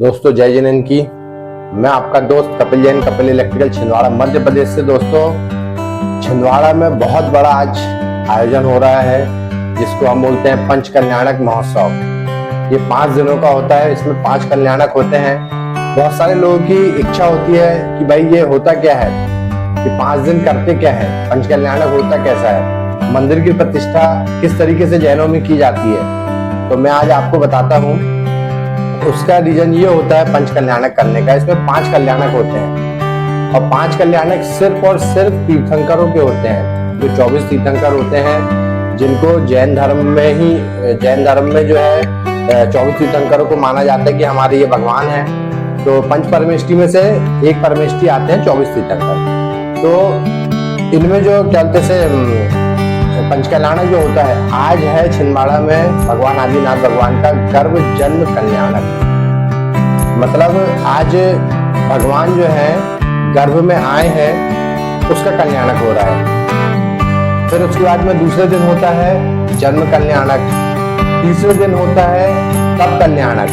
दोस्तों जय जिनेन्द्र की। मैं आपका दोस्त कपिल जैन, कपिल इलेक्ट्रिकल छिंदवाड़ा मध्य प्रदेश से। दोस्तों छिंदवाड़ा में बहुत बड़ा आज आयोजन हो रहा है जिसको हम बोलते हैं पंच कल्याणक महोत्सव। ये 5 दिनों का होता है। इसमें 5 कल्याणक होते हैं। बहुत सारे लोगों की इच्छा होती है कि भाई ये होता क्या है, कि 5 दिन करते क्या है, पंच कल्याणक होता कैसा है, मंदिर की प्रतिष्ठा किस तरीके से जैनों में की जाती है। तो मैं आज आपको बताता हूँ। उसका रीजन ये होता है पंच कल्याणक करने का। इसमें 5 कल्याणक होते हैं और 5 कल्याणक सिर्फ और सिर्फ तीर्थंकरों के होते हैं। जो 24 तीर्थंकर होते हैं जिनको जैन धर्म में जो है 24 तीर्थंकरों को माना जाता है कि हमारे ये भगवान है। तो पंच परमेष्टि में से एक परमेष्टि आते हैं 24 तीर्थंकर। तो इनमें जो क्या बोलते से पंच कल्याणक जो होता है, आज है छिंदवाड़ा में भगवान आदिनाथ भगवान का गर्भ जन्म कल्याणक। मतलब आज भगवान जो है गर्भ में आए हैं, उसका कल्याणक हो रहा है। फिर उसके बाद में दूसरे दिन होता है जन्म कल्याणक, तीसरे दिन होता है तप कल्याणक,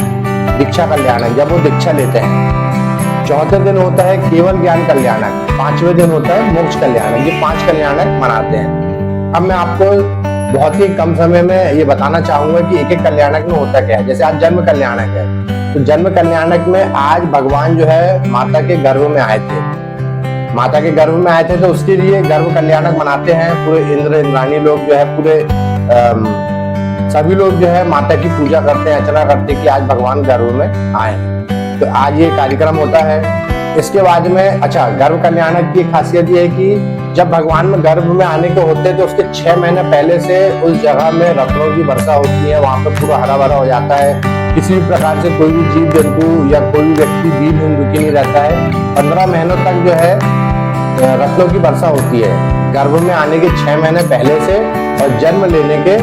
दीक्षा कल्याणक जब वो दीक्षा लेते हैं, चौथे दिन होता है केवल ज्ञान कल्याणक, 5वें दिन होता है मोक्ष कल्याणक। ये 5 कल्याणक मनाते हैं। अब मैं आपको बहुत ही कम समय में ये बताना चाहूंगा कि एक एक कल्याणक में होता क्या है। जैसे आज जन्म कल्याणक है, तो जन्म कल्याणक में आज भगवान जो है माता के गर्भ में आए थे। माता के गर्भ में आए थे तो उसके लिए गर्भ कल्याणक मनाते हैं। पूरे इंद्र इंद्राणी लोग जो है, पूरे सभी लोग जो है माता की पूजा करते हैं, अर्चना करते हैं कि आज भगवान गर्भ में आए। तो आज ये कार्यक्रम होता है। इसके बाद में गर्भ कल्याणक की खासियत ये है कि जब भगवान में गर्भ में आने के होते हैं तो उसके 6 महीने पहले से उस जगह में रत्नों की वर्षा होती है। वहां पर पूरा हरा भरा हो जाता है। किसी भी प्रकार से कोई भी जीव जंतु या कोई भी व्यक्ति दीन दुखी नहीं रहता है। 15 महीनों तक जो है रत्नों की वर्षा होती है, गर्भ में आने के 6 महीने पहले से और जन्म लेने के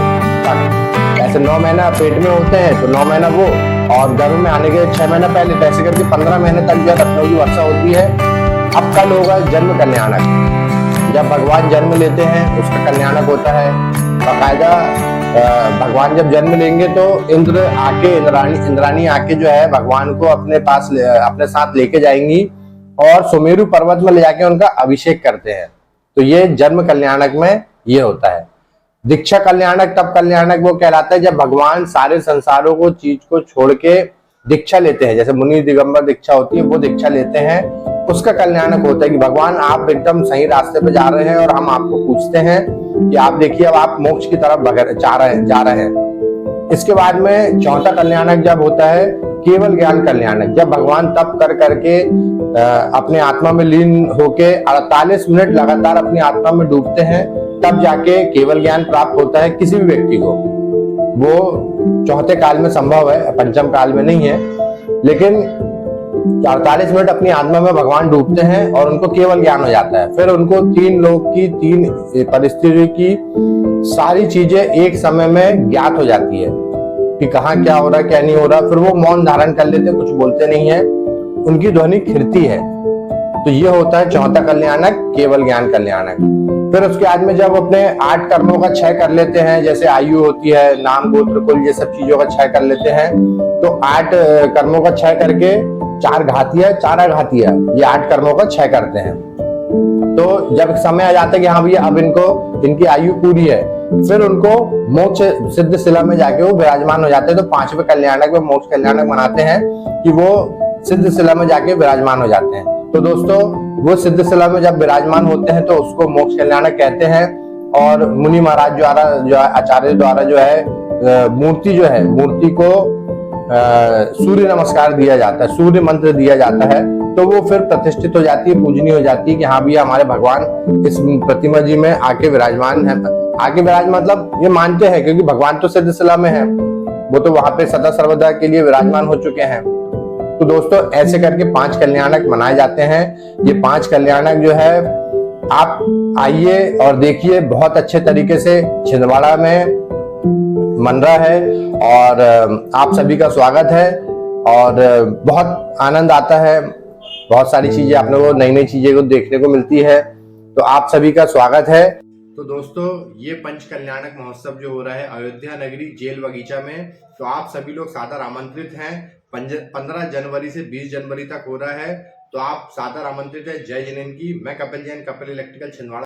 तक। ऐसे 9 महीना पेट में होते हैं तो 9 महीना वो, और गर्भ में आने के 6 महीने पहले, तो ऐसे करके 15 महीने तक जो है रत्नों की वर्षा होती है। अब कल होगा जन्म कल्याणक। जब भगवान जन्म लेते हैं उसका कल्याणक होता है बाकायदा। भगवान जब जन्म लेंगे तो इंद्राणी आके जो है भगवान को अपने साथ लेके जाएंगी और सुमेरु पर्वत में ले जाके उनका अभिषेक करते हैं। तो ये जन्म कल्याणक में ये होता है। दीक्षा कल्याणक तब कल्याणक वो कहलाता है जब भगवान सारे संसारों को चीज को छोड़ के दीक्षा लेते हैं। जैसे मुनि दिगंबर दीक्षा होती है, वो दीक्षा लेते हैं, उसका कल्याणक होता है कि भगवान आप एकदम सही रास्ते पे जा रहे हैं और हम आपको पूछते हैं कि आप देखिए अब आप मोक्ष की तरफ जा रहे हैं। इसके बाद में चौथा कल्याणक जब होता है केवल ज्ञान कल्याणक, जब भगवान तप कर करके अपने आत्मा में लीन होके 48 मिनट लगातार अपनी आत्मा में डूबते हैं, तब जाके केवल ज्ञान प्राप्त होता है किसी भी व्यक्ति को। वो चौथे काल में संभव है, पंचम काल में नहीं है। लेकिन 48 मिनट अपनी आत्मा में भगवान डूबते हैं और उनको केवल ज्ञान हो जाता है। फिर उनको 3 लोक की 3 परिस्थितियों की सारी चीजें एक समय में ज्ञात हो जाती है कि कहाँ क्या हो रहा है क्या नहीं हो रहा। फिर वो मौन धारण कर लेते, कुछ बोलते नहीं है, उनकी ध्वनि खिरती है। तो ये होता है चौथा कल्याणक केवल ज्ञान कल्याणक। फिर उसके बाद में जब अपने 8 कर्मों का क्षय कर लेते हैं, जैसे आयु होती है, नाम गोत्र कुल, ये सब चीजों का क्षय कर लेते हैं, तो 8 कर्मों का क्षय करके 4 घातिया 4 अघातिया, ये 8 कर्मों का क्षय करते हैं। तो जब समय आ जाता है कि हाँ भैया अब इनकी आयु पूरी है, फिर उनको मोक्ष सिद्ध शिला में जाके वो विराजमान हो जाते हैं। तो 5वें कल्याणक में मोक्ष कल्याणक मनाते हैं कि वो सिद्ध शिला में जाके विराजमान हो जाते हैं। तो दोस्तों वो सिद्ध शिला में जब विराजमान होते हैं तो उसको मोक्ष कल्याणक कहते हैं। और मुनि महाराज द्वारा जो है, आचार्य द्वारा जो है मूर्ति को सूर्य नमस्कार दिया जाता है, सूर्य मंत्र दिया जाता है। तो वो फिर प्रतिष्ठित हो जाती है, पूजनीय हो जाती है कि हाँ भैया हमारे भगवान इस प्रतिमा जी में आके विराजमान है। आके विराजमान मतलब ये मानते हैं क्योंकि भगवान तो सिद्ध शिला में है, वो तो वहां पे सदा सर्वदा के लिए विराजमान हो चुके हैं। तो दोस्तों ऐसे करके 5 कल्याणक मनाए जाते हैं। ये 5 कल्याणक जो है आप आइए और देखिए, बहुत अच्छे तरीके से छिंदवाड़ा में मन रहा है और आप सभी का स्वागत है। और बहुत आनंद आता है, बहुत सारी चीजें आपने को नई चीजें को देखने को मिलती है। तो आप सभी का स्वागत है। तो दोस्तों ये पंच कल्याणक महोत्सव जो हो रहा है अयोध्या नगरी जेल बगीचा में, तो आप सभी लोग सादर आमंत्रित हैं। 15 जनवरी से 20 जनवरी तक हो रहा है। तो आप सादर आमंत्रित है। जय जिनेन्द्र की। मैं कपिल जैन, कपिल इलेक्ट्रिकल छिंदवाड़ा।